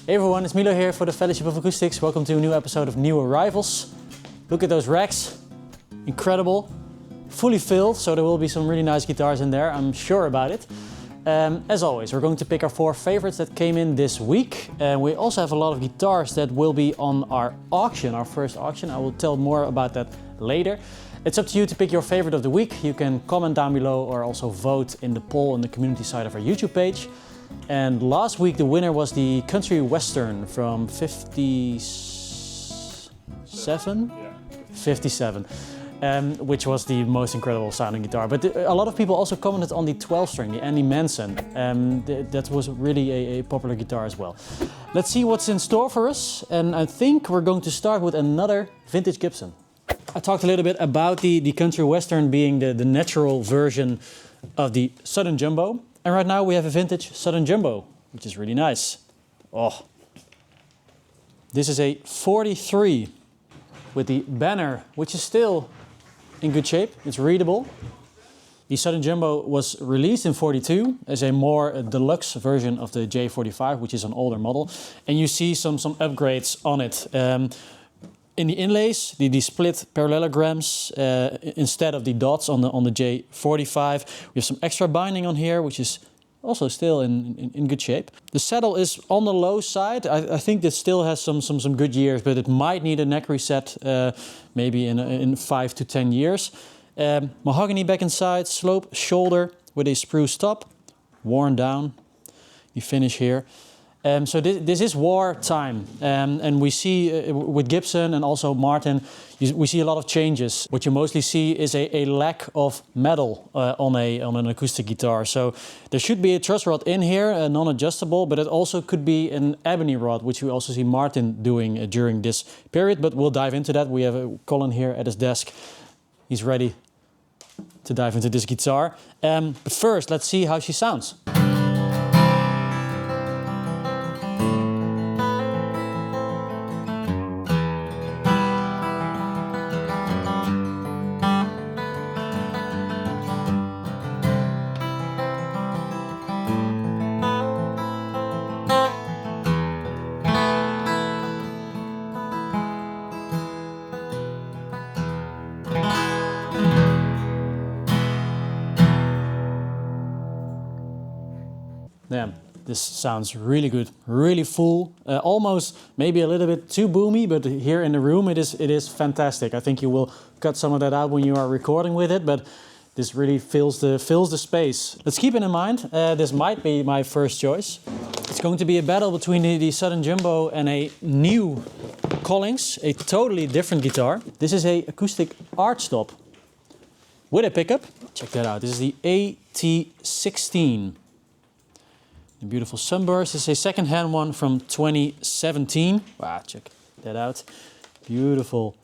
Hey everyone, it's Milo here for the Fellowship of Acoustics. Welcome to a new episode of New Arrivals. Look at those racks, incredible. Fully filled, so there will be some really nice guitars in there, I'm sure about it. As always, we're going to pick our 4 favorites that came in this week. We also have a lot of guitars that will be on our auction, our first auction. I will tell more about that later. It's up to you to pick your favorite of the week. You can comment down below or also vote in the poll on the community side of our YouTube page. And last week the winner was the Country Western from 57? Yeah. 57. Which was the most incredible sounding guitar. But a lot of people also commented on the 12 string, the Andy Manson. That was really a popular guitar as well. Let's see what's in store for us. And I think we're going to start with another vintage Gibson. I talked a little bit about the Country Western being the natural version of the Southern Jumbo. And right now we have a vintage Southern Jumbo, which is really nice. Oh, this is a 43 with the banner, which is still in good shape. It's readable. The Southern Jumbo was released in 42 as a more deluxe version of the J45, which is an older model. And you see some upgrades on it. In the inlays, the split parallelograms instead of the dots on the J45. We have some extra binding on here, which is also still in good shape. The saddle is on the low side. I think this still has some good years, but it might need a neck reset maybe in 5 to 10 years. Mahogany back and side, slope shoulder with a spruce top, worn down. The finish here. So this is war time, and we see with Gibson and also Martin, we see a lot of changes. What you mostly see is a lack of metal on an acoustic guitar. So there should be a truss rod in here, non-adjustable, but it also could be an ebony rod, which we also see Martin doing during this period. But we'll dive into that. We have Colin here at his desk. He's ready to dive into this guitar. But first, let's see how she sounds. Yeah, this sounds really good, really full, almost maybe a little bit too boomy, but here in the room it is fantastic. I think you will cut some of that out when you are recording with it, but this really fills the space. Let's keep it in mind, this might be my first choice. It's going to be a battle between the Southern Jumbo and a new Collings, a totally different guitar. This is a acoustic archtop with a pickup. Check that out, this is the AT16. The beautiful Sunburst. This is a second-hand one from 2017. Wow, check that out. Beautiful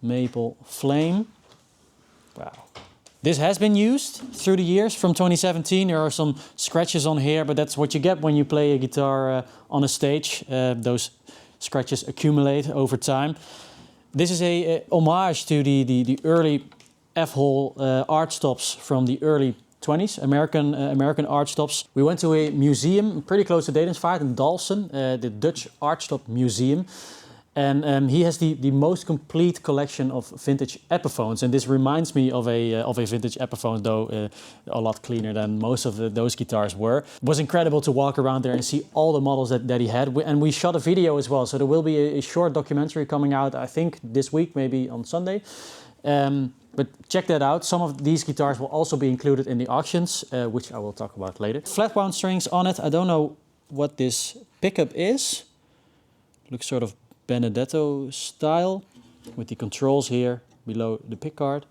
maple flame. Wow. This has been used through the years from 2017. There are some scratches on here, but that's what you get when you play a guitar on a stage. Those scratches accumulate over time. This is a homage to the early F-hole archtops from the early 20s, American archtops. We went to a museum pretty close to Dedemsvaart in Dalsen, the Dutch Archtop Museum. And he has the most complete collection of vintage Epiphones. And this reminds me of a vintage Epiphone, though a lot cleaner than most of those guitars were. It was incredible to walk around there and see all the models that he had. And we shot a video as well, so there will be a short documentary coming out, I think this week, maybe on Sunday. But check that out. Some of these guitars will also be included in the auctions, which I will talk about later. Flat wound strings on it. I don't know what this pickup is. Looks sort of Benedetto style with the controls here below the pickguard.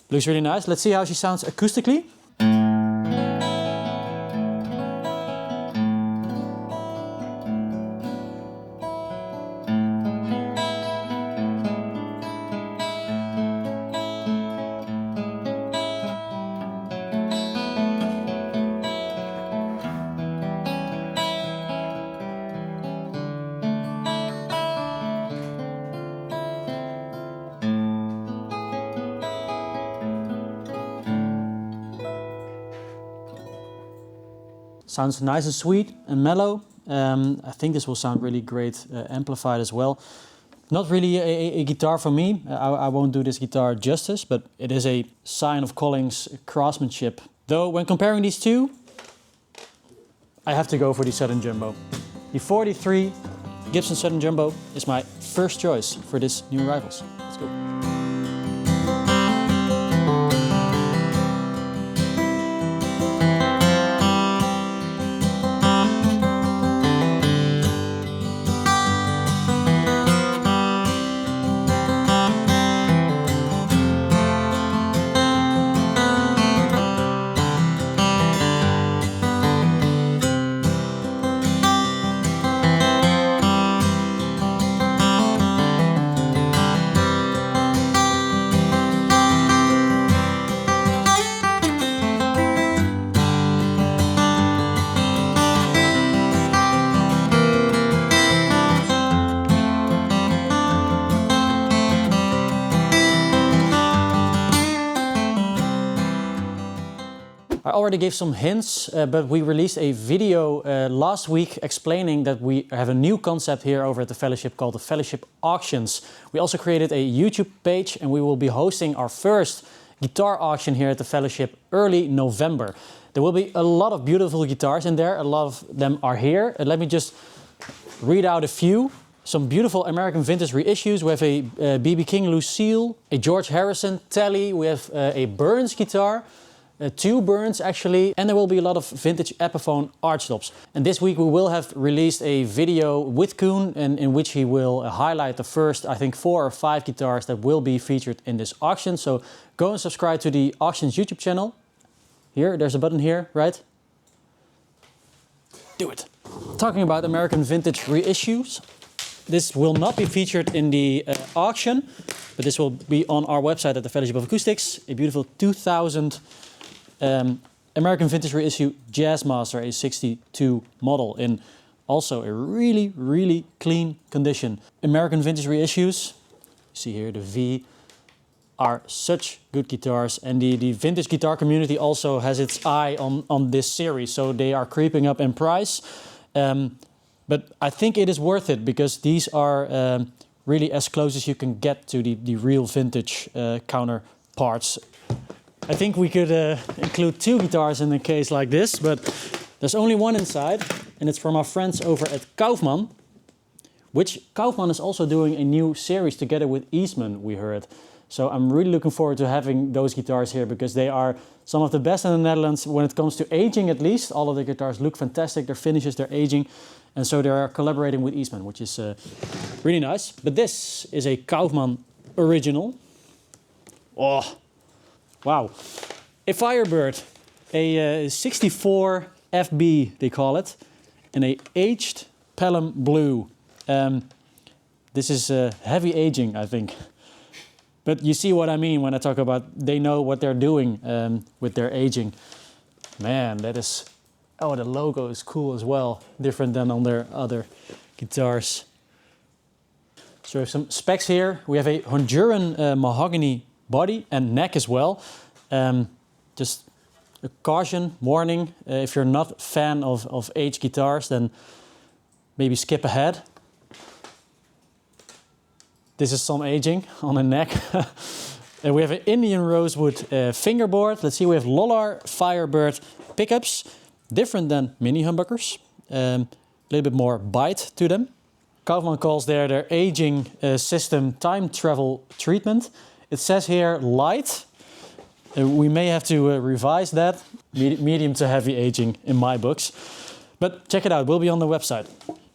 Looks really nice. Let's see how she sounds acoustically. Sounds nice and sweet and mellow. I think this will sound really great amplified as well. Not really a guitar for me. I won't do this guitar justice, but it is a sign of Collings' craftsmanship. Though when comparing these two, I have to go for the Southern Jumbo. The 43 Gibson Southern Jumbo is my first choice for this new arrivals. Let's go. I already gave some hints, but we released a video last week explaining that we have a new concept here over at the Fellowship called the Fellowship Auctions. We also created a YouTube page and we will be hosting our first guitar auction here at the Fellowship early November. There will be a lot of beautiful guitars in there, a lot of them are here. Let me just read out a few. Some beautiful American vintage reissues. We have a B.B. King Lucille, a George Harrison Tele, we have a Burns guitar, two Burns actually, and there will be a lot of vintage Epiphone archtops. And this week we will have released a video with Koen in which he will highlight the first, I think, 4 or 5 guitars that will be featured in this auction. So go and subscribe to the Auctions YouTube channel. Here, there's a button here, right? Do it. Talking about American vintage reissues, this will not be featured in the auction, but this will be on our website at the Fellowship of Acoustics. A beautiful 2000 American vintage reissue Jazzmaster, a 62 model in also a really, really clean condition. American vintage reissues, you see here the V, are such good guitars, and the vintage guitar community also has its eye on this series, so they are creeping up in price. But I think it is worth it because these are really as close as you can get to the real vintage counterparts. I think we could include 2 guitars in a case like this, but there's only one inside, and it's from our friends over at Kaufman, which Kaufman is also doing a new series together with Eastman, we heard. So I'm really looking forward to having those guitars here because they are some of the best in the Netherlands when it comes to aging at least. All of the guitars look fantastic, their finishes, their aging. And so they are collaborating with Eastman, which is really nice. But this is a Kaufman original. Oh, wow. A Firebird, a 64 FB they call it, and a aged Pelham Blue. This is heavy aging, I think. But you see what I mean when I talk about they know what they're doing with their aging. Man, that is... Oh, the logo is cool as well, different than on their other guitars. So we have some specs here. We have a Honduran mahogany body and neck as well. Just a caution, warning, if you're not a fan of aged guitars, then maybe skip ahead. This is some aging on the neck. And we have an Indian rosewood fingerboard. Let's see, we have Lollar Firebird pickups. Different than mini humbuckers, a little bit more bite to them. Kaufman calls their aging system time travel treatment. It says here light. We may have to revise that. Medium to heavy aging in my books. But check it out, we'll be on the website.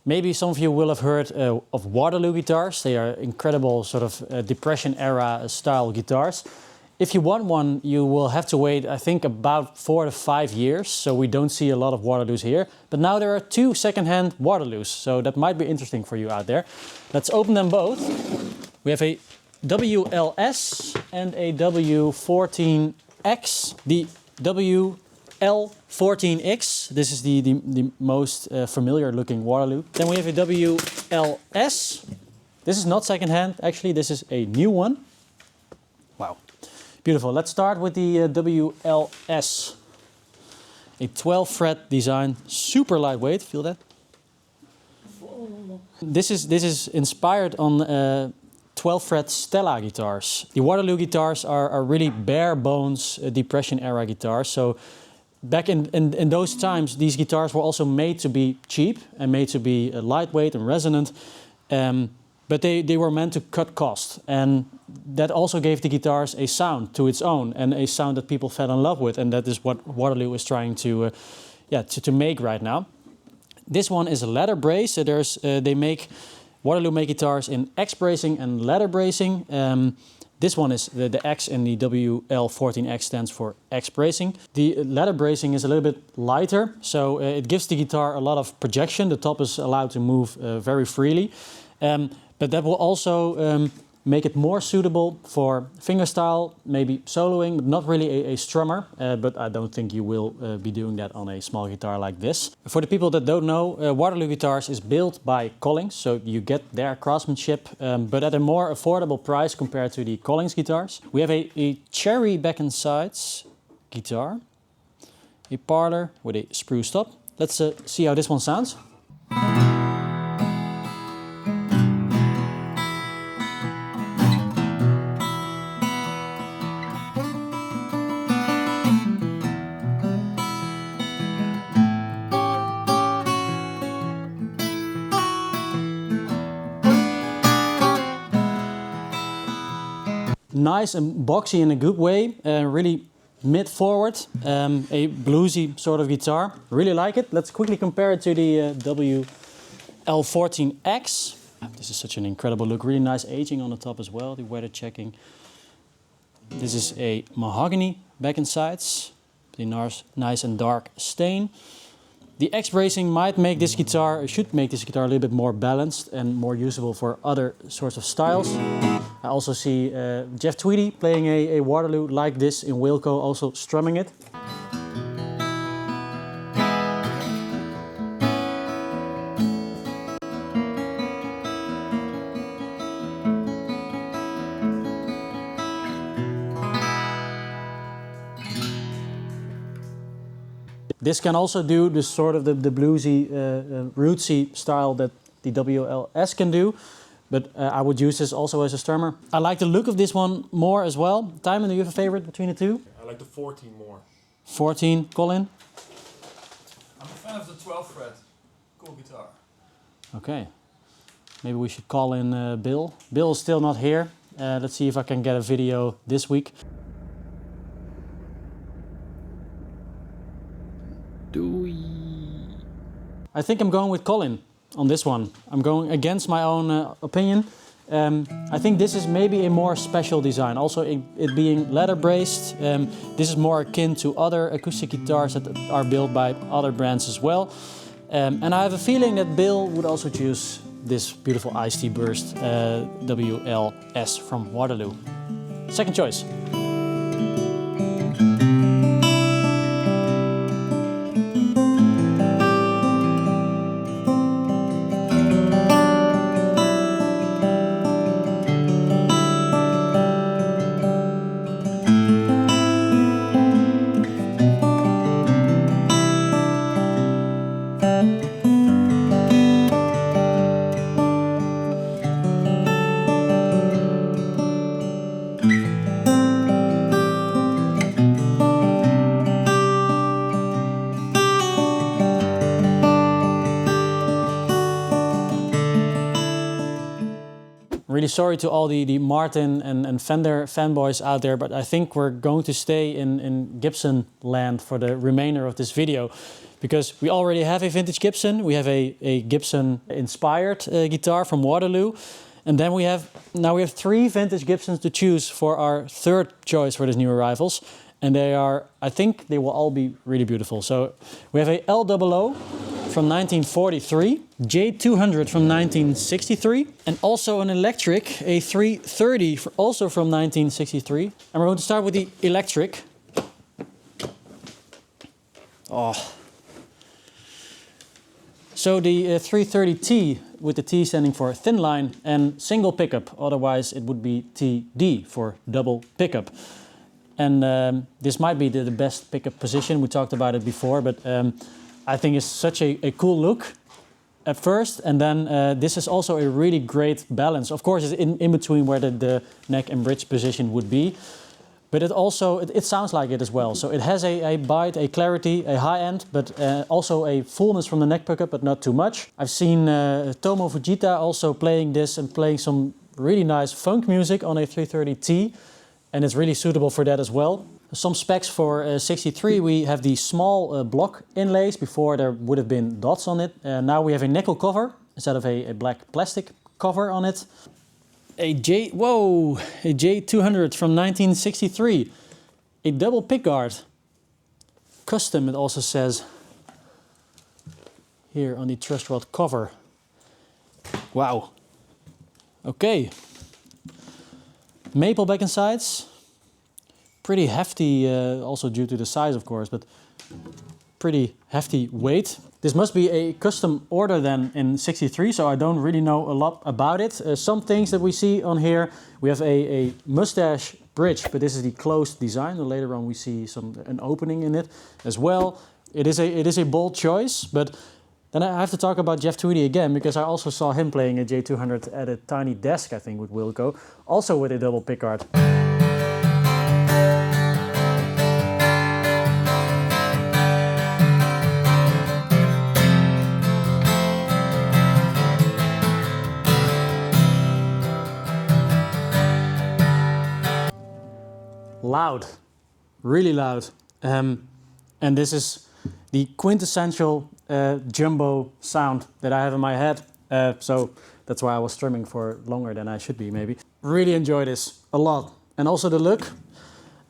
Maybe some of you will have heard of Waterloo guitars. They are incredible sort of Depression era style guitars. If you want one, you will have to wait, I think, about 4 to 5 years. So we don't see a lot of Waterloos here. But now there are 2 second-hand Waterloos. So that might be interesting for you out there. Let's open them both. We have a WL-S and a W14X. The WL14X, this is the most familiar looking Waterloo. Then we have a WL-S. This is not second-hand, actually. This is a new one. Wow. Beautiful. Let's start with the WL-S. A 12 fret design, super lightweight, feel that? This is inspired on 12-fret Stella guitars. The Waterloo guitars are really bare bones Depression era guitars. So back in those times, these guitars were also made to be cheap and made to be lightweight and resonant. But they were meant to cut costs, and that also gave the guitars a sound to its own, and a sound that people fell in love with, and that is what Waterloo is trying to make right now. This one is a leather brace. So Waterloo make guitars in X bracing and leather bracing. This one is the X, and the WL-14X stands for X bracing. The leather bracing is a little bit lighter, so it gives the guitar a lot of projection. The top is allowed to move very freely. But that will also make it more suitable for fingerstyle, maybe soloing, but not really a strummer. But I don't think you will be doing that on a small guitar like this. For the people that don't know, Waterloo Guitars is built by Collings, so you get their craftsmanship, but at a more affordable price compared to the Collings guitars. We have a cherry back and sides guitar, a parlor with a spruce top. Let's see how this one sounds. Nice and boxy in a good way, really mid-forward, a bluesy sort of guitar. Really like it. Let's quickly compare it to the WL-14X. This is such an incredible look, really nice aging on the top as well, the weather checking. This is a mahogany back and sides, the nice and dark stain. The X bracing should make this guitar a little bit more balanced and more usable for other sorts of styles. I also see Jeff Tweedy playing a Waterloo like this in Wilco, also strumming it. This can also do the sort of the bluesy, rootsy style that the WL-S can do, but I would use this also as a strummer. I like the look of this one more as well. Tymon, do you have a favorite between the two? I like the 14 more. 14, Colin? I'm a fan of the 12 fret. Cool guitar. Okay. Maybe we should call in Bill. Bill is still not here. Let's see if I can get a video this week. I think I'm going with Colin on this one. I'm going against my own opinion. I think this is maybe a more special design. Also, it being leather braced, this is more akin to other acoustic guitars that are built by other brands as well. And I have a feeling that Bill would also choose this beautiful Iced Tea Burst WL-S from Waterloo. Second choice. Really sorry to all the Martin and Fender fanboys out there, but I think we're going to stay in Gibson land for the remainder of this video, because we already have a vintage Gibson, we have a Gibson inspired guitar from Waterloo, and then we have 3 vintage Gibsons to choose for our third choice for these new arrivals. And I think they will all be really beautiful. So we have a LOO from 1943, J200 from 1963, and also an electric, a 330 also from 1963. And we're going to start with the electric. So the 330T, with the T standing for thin line and single pickup, otherwise it would be TD for double pickup. And this might be the best pickup position. We talked about it before, but I think it's such a cool look. at first, and then this is also a really great balance. Of course, it's in between where the neck and bridge position would be, but it also, it sounds like it as well. So it has a bite, a clarity, a high end, but also a fullness from the neck pickup, but not too much. I've seen Tomo Fujita also playing this and playing some really nice funk music on a 330T, and it's really suitable for that as well. Some specs for 63, we have the small block inlays. Before there would have been dots on it. Now we have a nickel cover instead of a black plastic cover on it. A J200 from 1963. A double pickguard. Custom, it also says here on the truss rod cover. Wow. Okay. Maple back and sides. Pretty hefty, also due to the size of course, but pretty hefty weight. This must be a custom order then in 63, so I don't really know a lot about it. Some things that we see on here, we have a mustache bridge, but this is the closed design. And later on we see an opening in it as well. It is a bold choice, but then I have to talk about Jeff Tweedy again, because I also saw him playing a J200 at a tiny desk, I think with Wilco, also with a double pickguard. Loud, really loud, and this is the quintessential jumbo sound that I have in my head, so that's why I was strumming for longer than I should be maybe. Really enjoy this a lot, and also the look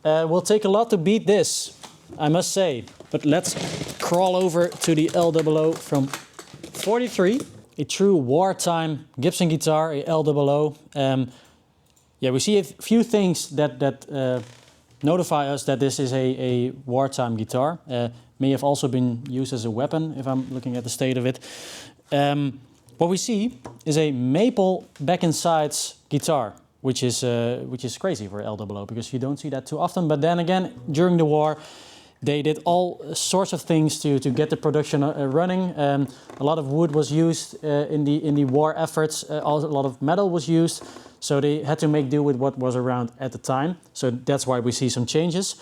will take a lot to beat this, I must say. But let's crawl over to the LOO from 43, a true wartime Gibson guitar, a LOO. Yeah, we see a few things that notify us that this is a wartime guitar. May have also been used as a weapon, if I'm looking at the state of it. What we see is a maple back and sides guitar, which is crazy for LOO, because you don't see that too often. But then again, during the war, they did all sorts of things to get the production running. A lot of wood was used in the war efforts. A lot of metal was used. So they had to make do with what was around at the time. So that's why we see some changes.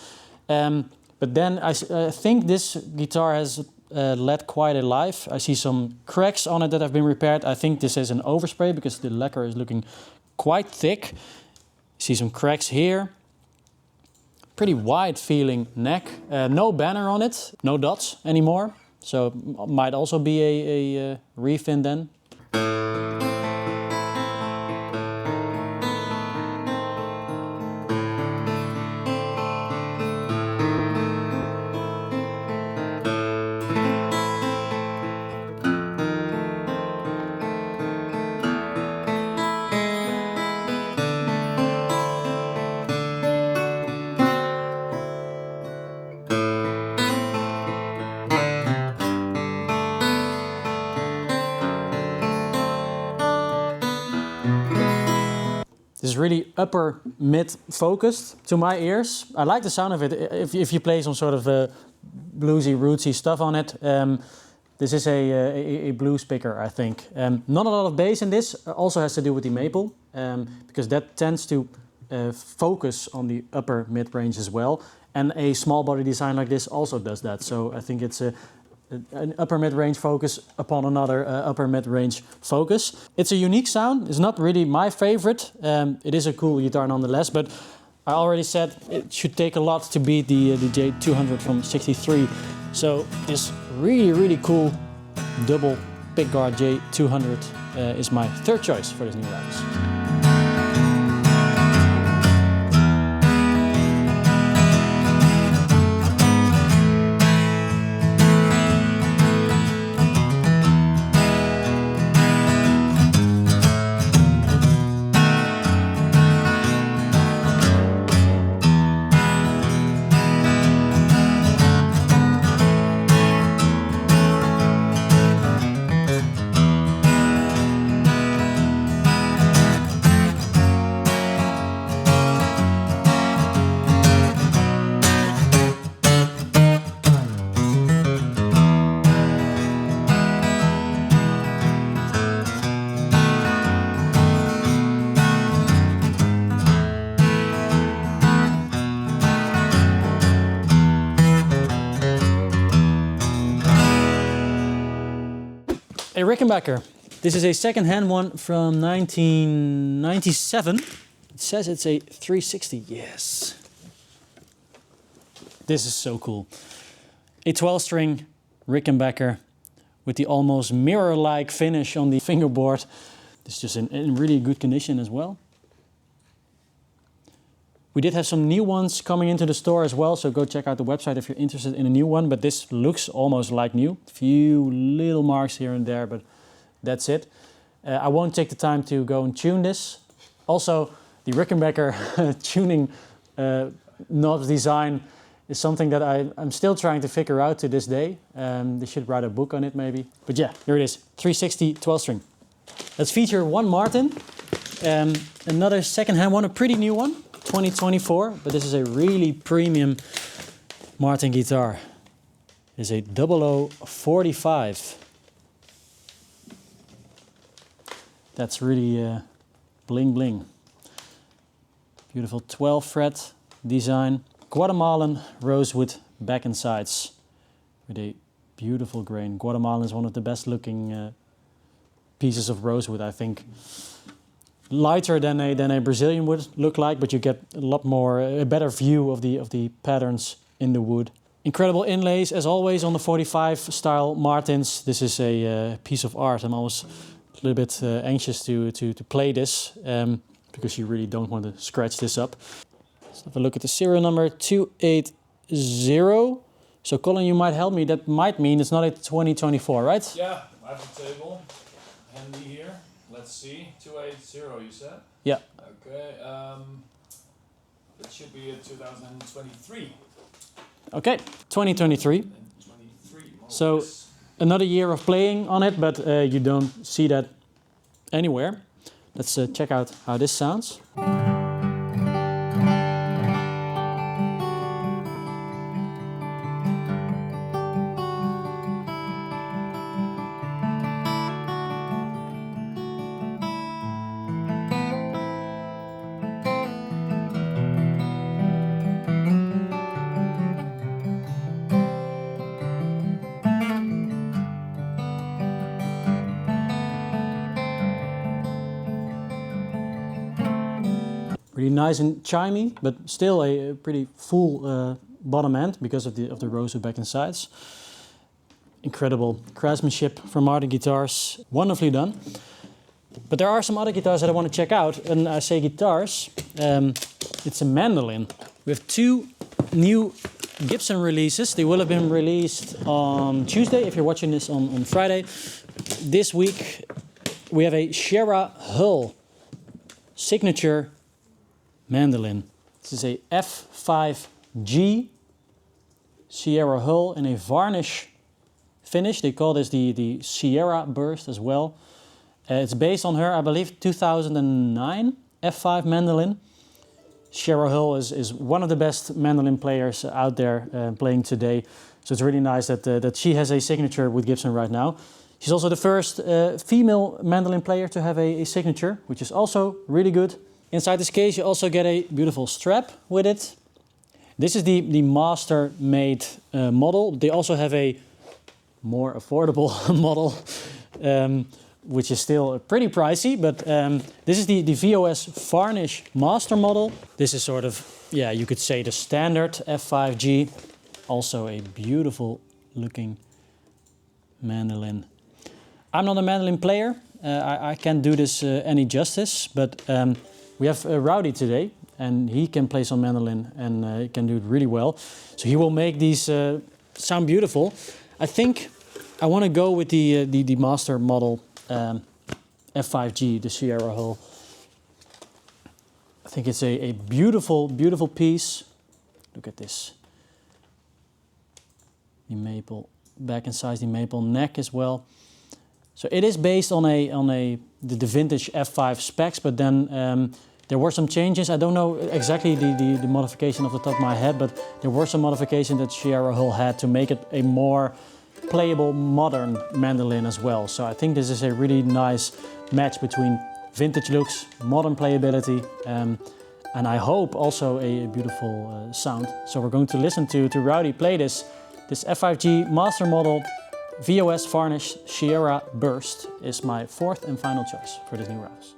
But then I think this guitar has led quite a life. I see some cracks on it that have been repaired. I think this is an overspray because the lacquer is looking quite thick. See some cracks here. Pretty wide feeling neck. No banner on it, no dots anymore. So might also be a refin then. This is really upper mid focused to my ears. I like the sound of it. If you play some sort of bluesy, rootsy stuff on it, this is a blues picker, I think. Not a lot of bass in this. Also has to do with the maple, because that tends to focus on the upper mid range as well. And a small body design like this also does that. So I think it's an upper mid-range focus upon another upper mid-range focus. It's a unique sound. It's not really my favorite. It is a cool guitar nonetheless, but I already said it should take a lot to beat the J200 from 63. So this really, really cool double pickguard J200 is my third choice for this new release. Rickenbacker. This is a second-hand one from 1997. It says it's a 360. Yes. This is so cool. A 12-string Rickenbacker with the almost mirror-like finish on the fingerboard. It's just in really good condition as well. We did have some new ones coming into the store as well, so go check out the website if you're interested in a new one, but this looks almost like new. Few little marks here and there, but that's it. I won't take the time to go and tune this. Also, the Rickenbacker tuning knobs design is something that I'm still trying to figure out to this day. They should write a book on it maybe. But yeah, here it is, 360 12-string. Let's feature one Martin, another second-hand one, a pretty new one. 2024, but this is a really premium Martin guitar. It is a 0045. That's really bling bling. Beautiful 12 fret design. Guatemalan rosewood back and sides with a beautiful grain. Guatemalan is one of the best looking pieces of rosewood, I think. Lighter than a Brazilian would look like, but you get a lot more, a better view of the patterns in the wood. Incredible inlays as always on the 45 style Martins. This is a piece of art. I'm always a little bit anxious to play this because you really don't want to scratch this up. Let's have a look at the serial number 280. So Colin, you might help me. That might mean it's not a 2024, right? Yeah, I have a table handy here. Let's see, 280 you said? Yeah. Okay, that should be a 2023. Okay, 2023. So another year of playing on it, but you don't see that anywhere. Let's check out how this sounds. Really nice and chimey, but still a pretty full bottom end because of the rosewood back and sides. Incredible craftsmanship from Martin Guitars, wonderfully done. But there are some other guitars that I want to check out, and I say guitars, it's a Mandolin. We have two new Gibson releases. They will have been released on Tuesday if you're watching this on Friday. This week we have a Sierra Hull signature Mandolin. This is a F5G Sierra Hull in a varnish finish. They call this the Sierra Burst as well. It's based on her, I believe, 2009 F5 mandolin. Sierra Hull is one of the best mandolin players out there playing today. So it's really nice that she has a signature with Gibson right now. She's also the first female mandolin player to have a signature, which is also really good. Inside this case you also get a beautiful strap with it. This is the master-made model. They also have a more affordable model, which is still pretty pricey, but this is the VOS Varnish Master model. This is sort of, yeah, you could say the standard F5G. Also a beautiful looking mandolin. I'm not a mandolin player. I can't do this any justice, but we have Rowdy today, and he can play some mandolin and he can do it really well. So he will make these sound beautiful. I think I want to go with the master model F5G, the Sierra Hull. I think it's a beautiful, beautiful piece. Look at this. The maple back and sides, the maple neck as well. So it is based on the vintage F5 specs, but then there were some changes. I don't know exactly the modification off the top of my head, but there were some modifications that Sierra Hull had to make it a more playable modern mandolin as well. So I think this is a really nice match between vintage looks, modern playability, and I hope also a beautiful sound. So we're going to listen to Rowdy play this F5G master model VOS Varnish Sierra Burst is my fourth and final choice for this new Rouse.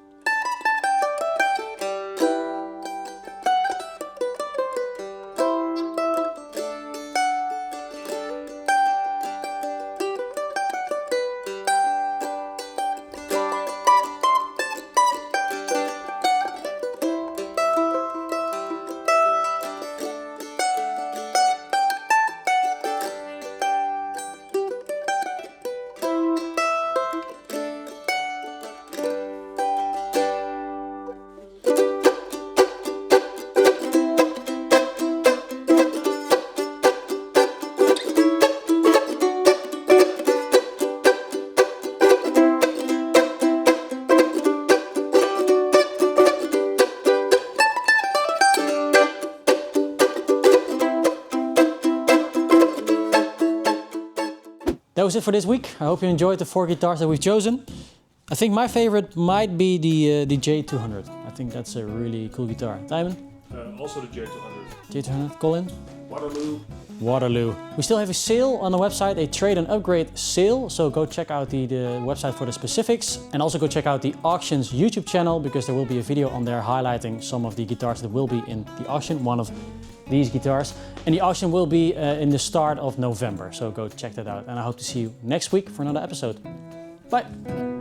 That was it for this week. I hope you enjoyed the 4 guitars that we've chosen. I think my favorite might be the J200. I think that's a really cool guitar. Simon? Also the J200. J200. Colin? Waterloo. Waterloo. We still have a sale on the website, a trade and upgrade sale. So go check out the website for the specifics. And also go check out the auctions YouTube channel, because there will be a video on there highlighting some of the guitars that will be in the auction. One of these guitars. And the auction will be in the start of November. So go check that out. And I hope to see you next week for another episode. Bye.